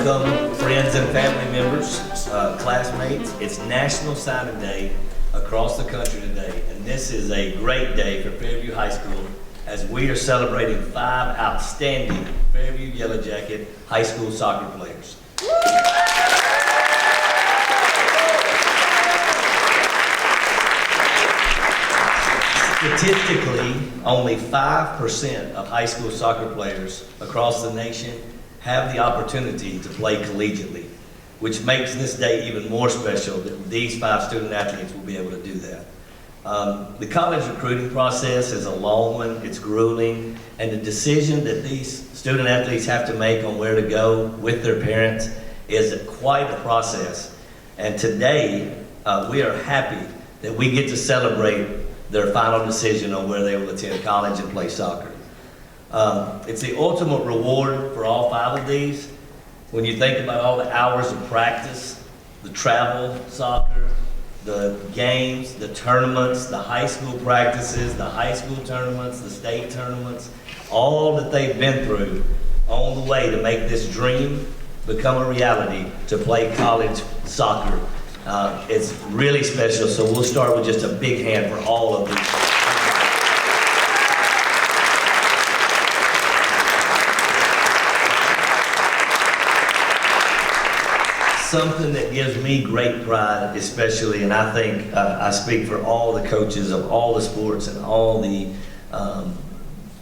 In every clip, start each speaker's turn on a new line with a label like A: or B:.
A: Welcome, friends and family members, classmates. It's National Signing Day across the country today, and this is a great day for Fairview High School as we are celebrating 5 outstanding Fairview Yellow Jacket high school soccer players. Statistically, only 5% of high school soccer players across the nation have the opportunity to play collegiately, which makes this day even more special that these 5 student athletes will be able to do that. The college recruiting process is a long one, it's grueling, and the decision that these student athletes have to make on where to go with their parents is quite a process. And today, we are happy that we get to celebrate their final decision on where they will attend college and play soccer. It's the ultimate reward for all 5 of these. When you think about all the hours of practice, the travel soccer, the games, the tournaments, the high school practices, the high school tournaments, the state tournaments, all that they've been through on the way to make this dream become a reality to play college soccer. It's really special, so we'll start with just a big hand for all of these. Something that gives me great pride, especially, and I think I speak for all the coaches of all the sports and all the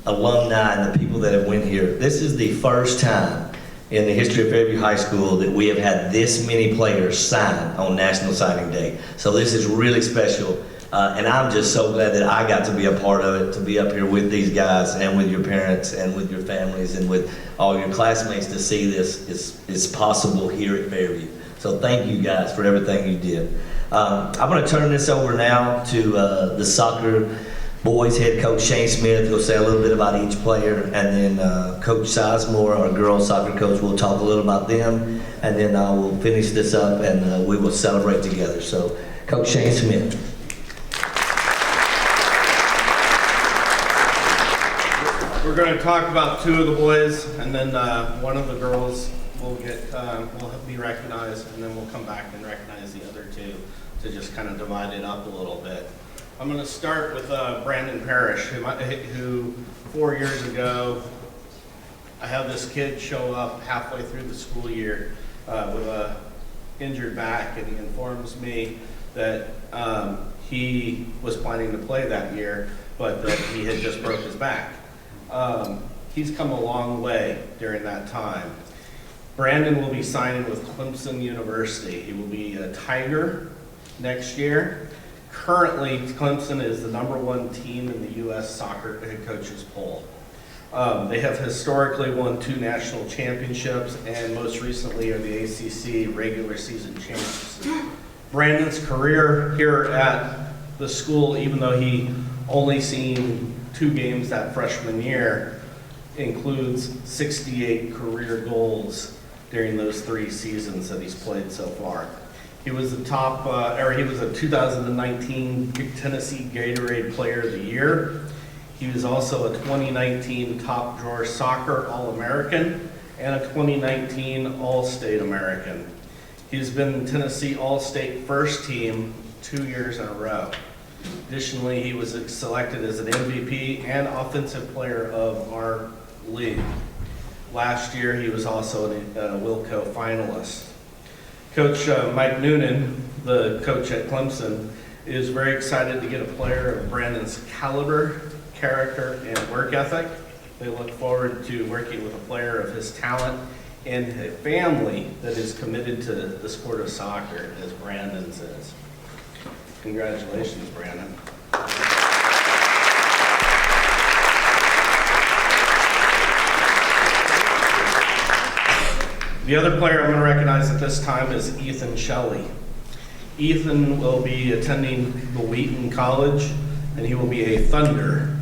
A: alumni and the people that have went here. This is the first time in the history of Fairview High School that we have had this many players sign on National Signing Day. So this is really special, and I'm just so glad that I got to be a part of it, to be up here with these guys and with your parents and with your families and with all your classmates to see this is possible here at Fairview. So thank you guys for everything you did. I'm going to turn this over now to the soccer boys head coach Shane Smith, who'll say a little bit about each player, and then Coach Sizemore, our girls soccer coach, will talk a little about them, and then we'll finish this up and we will celebrate together. So Coach Shane Smith.
B: We're going to talk about 2 of the boys, and then one of the girls will be recognized, and then we'll come back and recognize the other 2 to just kind of divide it up a little bit. I'm going to start with Brandon Parrish, who 4 years ago, I had this kid show up halfway through the school year with a injured back, and he informs me that he was planning to play that year, but that he had just broke his back. He's come a long way during that time. Brandon will be signing with Clemson University. He will be a Tiger next year. Currently, Clemson is the #1 team in the U.S. soccer head coaches poll. They have historically won 2 national championships, and most recently are the ACC regular season champions. Brandon's career here at the school, even though he only seen 2 games that freshman year, includes 68 career goals during those 3 seasons that he's played so far. He was the top, he was a 2019 Tennessee Gatorade Player of the Year. He was also a 2019 Top Drawer Soccer All-American and a 2019 All-State American. He's been Tennessee All-State First Team 2 years in a row. Additionally, he was selected as an MVP and Offensive Player of our league. Last year, he was also a Wilco finalist. Coach Mike Noonan, the coach at Clemson, is very excited to get a player of Brandon's caliber, character, and work ethic. They look forward to working with a player of his talent and a family that is committed to the sport of soccer as Brandon's is. Congratulations, Brandon. The other player I'm going to recognize at this time is Ethan Shelley. Ethan will be attending the Wheaton College, and he will be a Thunder.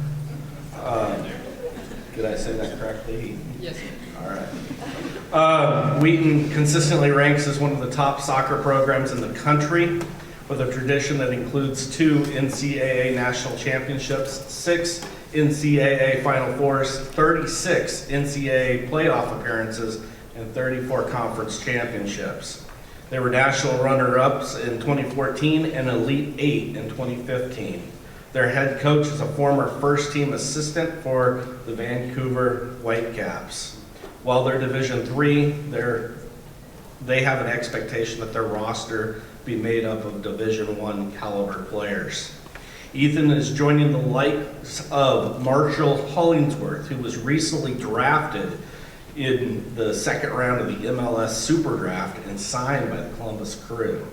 B: Did I say that correctly?
C: Yes, sir.
B: All right. Wheaton consistently ranks as one of the top soccer programs in the country, with a tradition that includes 2 NCAA national championships, 6 NCAA Final Fours, 36 NCAA playoff appearances, and 34 conference championships. They were national runner-ups in 2014 and Elite 8 in 2015. Their head coach is a former first-team assistant for the Vancouver Whitecaps. While they're Division III, they have an expectation that their roster be made up of Division I caliber players. Ethan is joining the likes of Marshall Hollingsworth, who was recently drafted in the second round of the MLS Super Draft and signed by the Columbus Crew.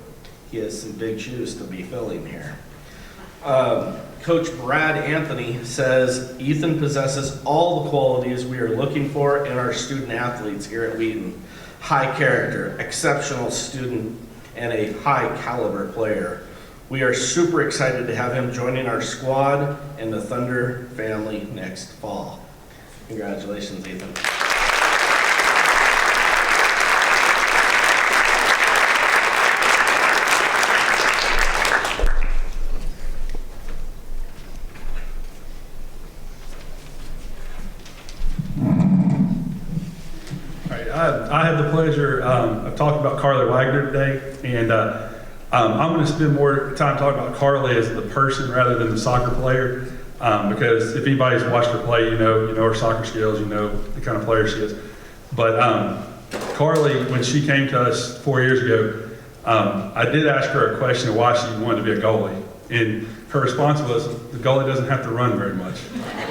B: He has some big shoes to be filling here. Coach Brad Anthony says Ethan possesses all the qualities we are looking for in our student athletes here at Wheaton. High character, exceptional student, and a high caliber player. We are super excited to have him joining our squad and the Thunder family next fall. Congratulations, Ethan.
C: I had the pleasure of talking about Carly Wagner today, and I'm going to spend more time talking about Carly as the person rather than the soccer player, because if anybody's watched her play, you know her soccer skills, you know the kind of player she is. But Carly, when she came to us 4 years ago, I did ask her a question of why she wanted to be a goalie, and her response was, the goalie doesn't have to run very much.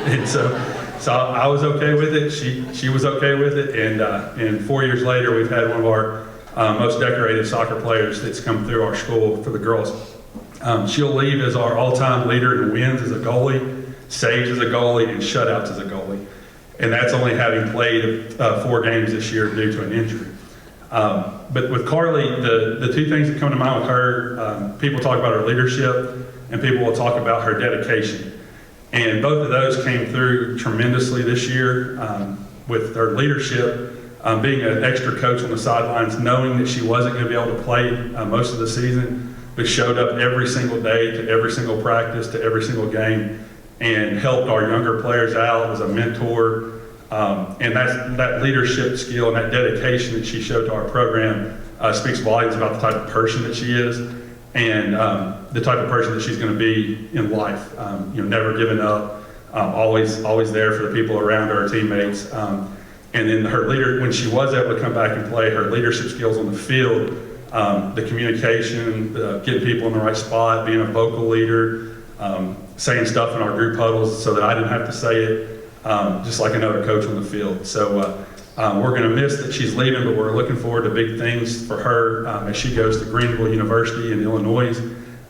C: And so I was okay with it. She was okay with it, and 4 years later, we've had one of our most decorated soccer players that's come through our school for the girls. She'll leave as our all-time leader in wins as a goalie, saves as a goalie, and shutouts as a goalie. And that's only having played 4 games this year due to an injury. But with Carly, the two things that come to mind with her, people talk about her leadership, and people will talk about her dedication. And both of those came through tremendously this year with her leadership, being an extra coach on the sidelines, knowing that she wasn't going to be able to play most of the season, but showed up every single day to every single practice, to every single game, and helped our younger players out as a mentor. And that leadership skill and that dedication that she showed to our program speaks volumes about the type of person that she is, and the type of person that she's going to be in life. Never giving up, always there for the people around her, teammates. And then when she was able to come back and play, her leadership skills on the field, the communication, getting people in the right spot, being a vocal leader, saying stuff in our group huddles so that I didn't have to say it, just like another coach on the field. So we're going to miss that she's leaving, but we're looking forward to big things for her as she goes to Greenville University in Illinois,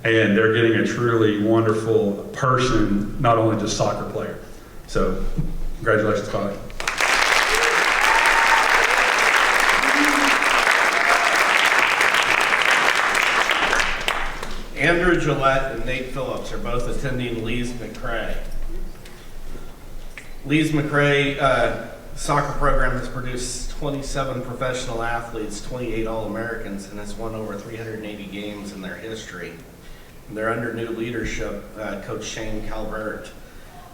C: and they're getting a truly wonderful person, not only just soccer player. So congratulations, Carly.
B: Andrew Gillette and Nate Phillips are both attending Lee's McRae. Lee's McRae soccer program has produced 27 professional athletes, 28 All-Americans, and has won over 380 games in their history. And they're under new leadership, Coach Shane Calvert.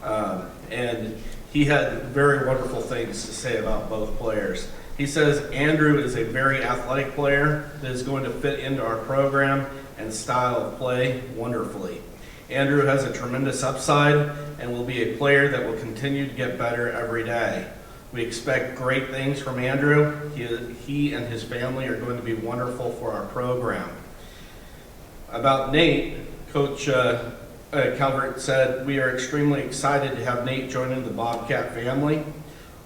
B: And he had very wonderful things to say about both players. He says Andrew is a very athletic player that is going to fit into our program and style of play wonderfully. Andrew has a tremendous upside and will be a player that will continue to get better every day. We expect great things from Andrew. He and his family are going to be wonderful for our program. About Nate, Coach Calvert said, we are extremely excited to have Nate joining the Bobcat family.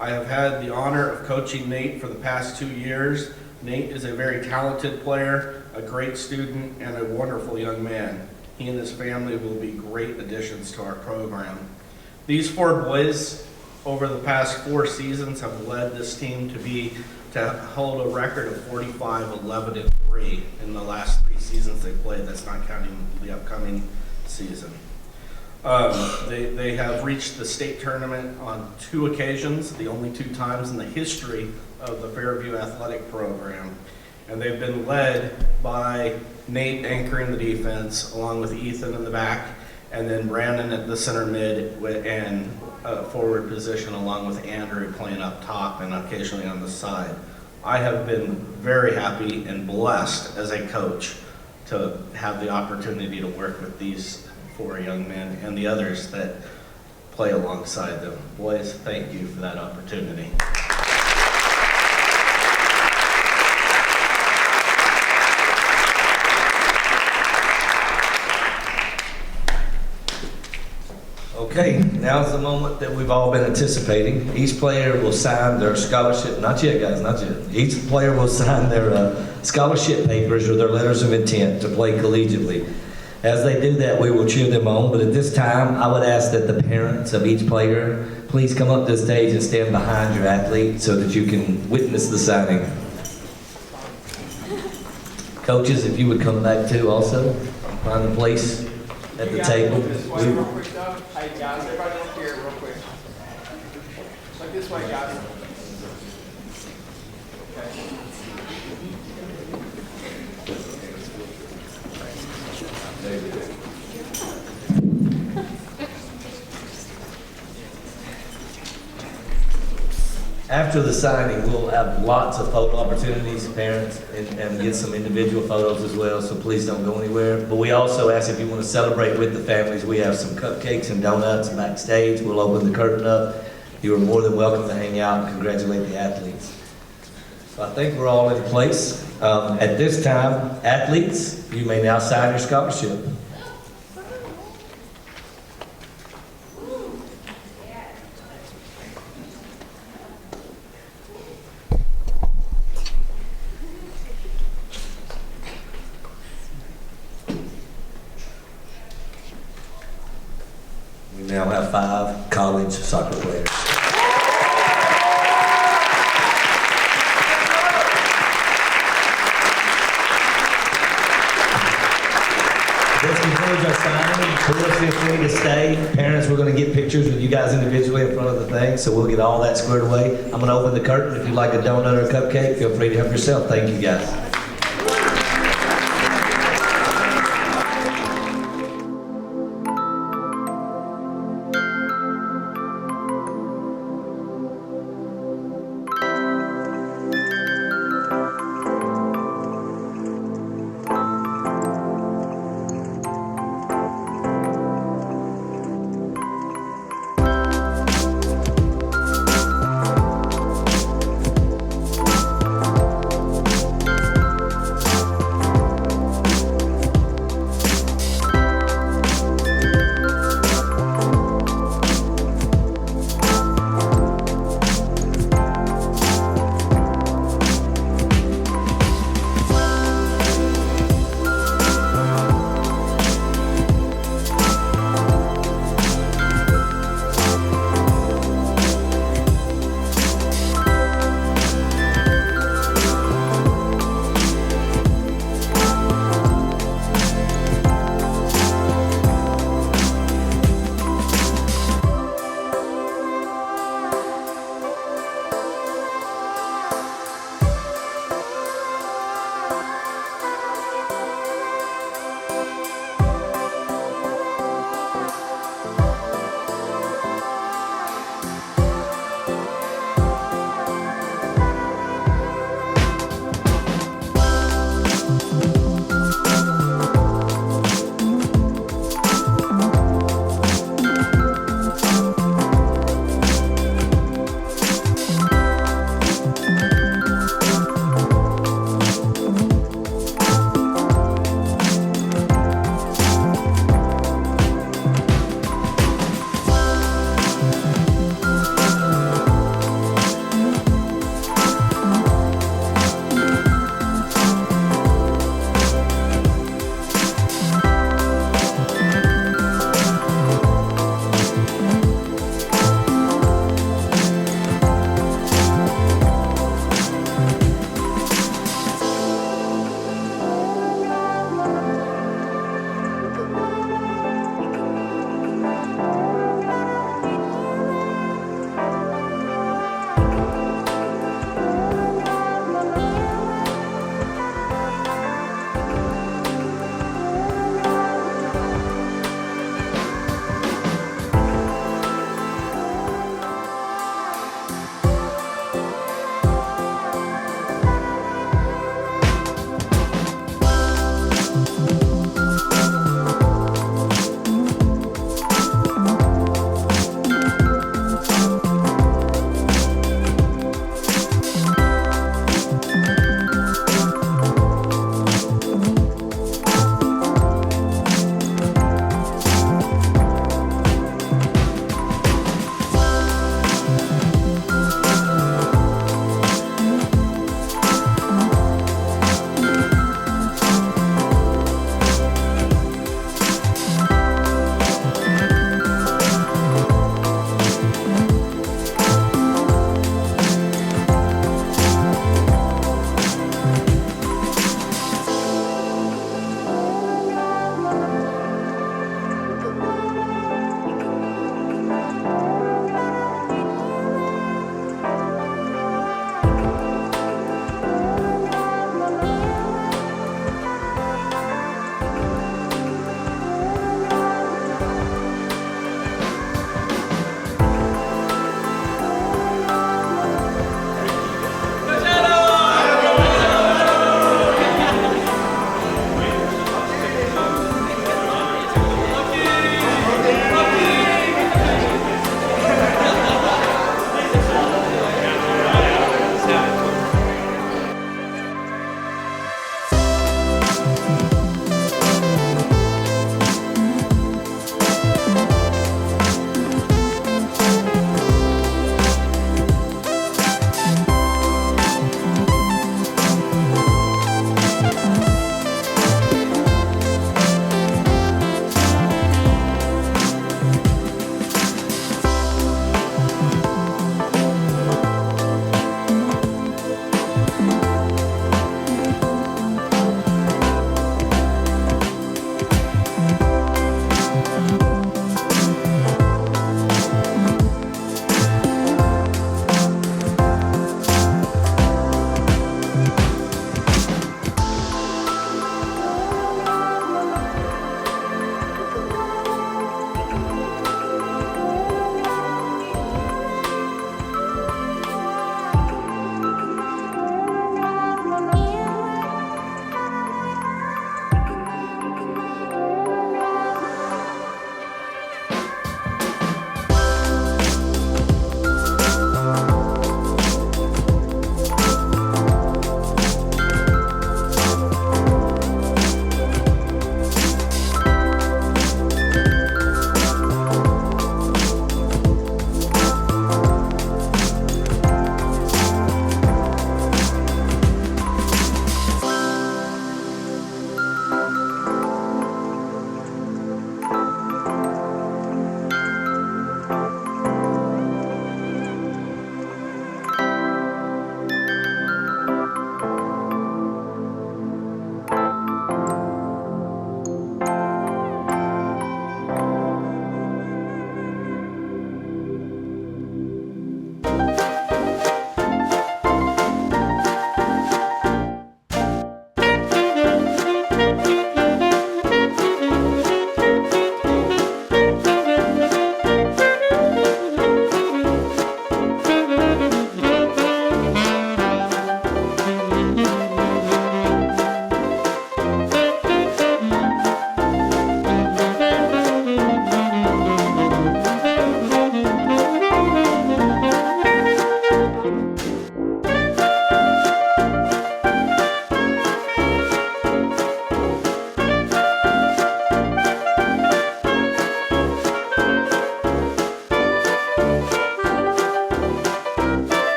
B: I have had the honor of coaching Nate for the past 2 years. Nate is a very talented player, a great student, and a wonderful young man. He and his family will be great additions to our program. These 4 boys over the past 4 seasons have led this team to hold a record of 45-11-3 in the last 3 seasons they played. That's not counting the upcoming season. They have reached the state tournament on 2 occasions, the only 2 times in the history of the Fairview athletic program. And they've been led by Nate anchoring the defense, along with Ethan in the back, and then Brandon at the center mid and forward position, along with Andrew playing up top and occasionally on the side. I have been very happy and blessed as a coach to have the opportunity to work with these 4 young men and the others that play alongside them. Boys, thank you for that opportunity.
A: Okay, now's the moment that we've all been anticipating. Each player will sign their scholarship, not yet guys, not yet. Each player will sign their scholarship papers or their letters of intent to play collegiately. As they do that, we will cheer them on, but at this time, I would ask that the parents of each player please come up to the stage and stand behind your athlete so that you can witness the signing. Coaches, if you would come back too also, find a place at the table.
D: Real quick though. Hey guys, everybody up here real quick. Look this way, guys. Okay.
A: After the signing, we'll have lots of photo opportunities, parents, and get some individual photos as well, so please don't go anywhere. But we also ask if you want to celebrate with the families, we have some cupcakes and donuts backstage. We'll open the curtain up. You are more than welcome to hang out and congratulate the athletes. So I think we're all in place. At this time, athletes, you may now sign your scholarship. We now have 5 college soccer players. This concludes our signing. Please feel free to stay. Parents, we're going to get pictures with you guys individually in front of the thing, so we'll get all that squared away. I'm going to open the curtain. If you'd like a donut or a cupcake, feel free to help yourself. Thank you, guys.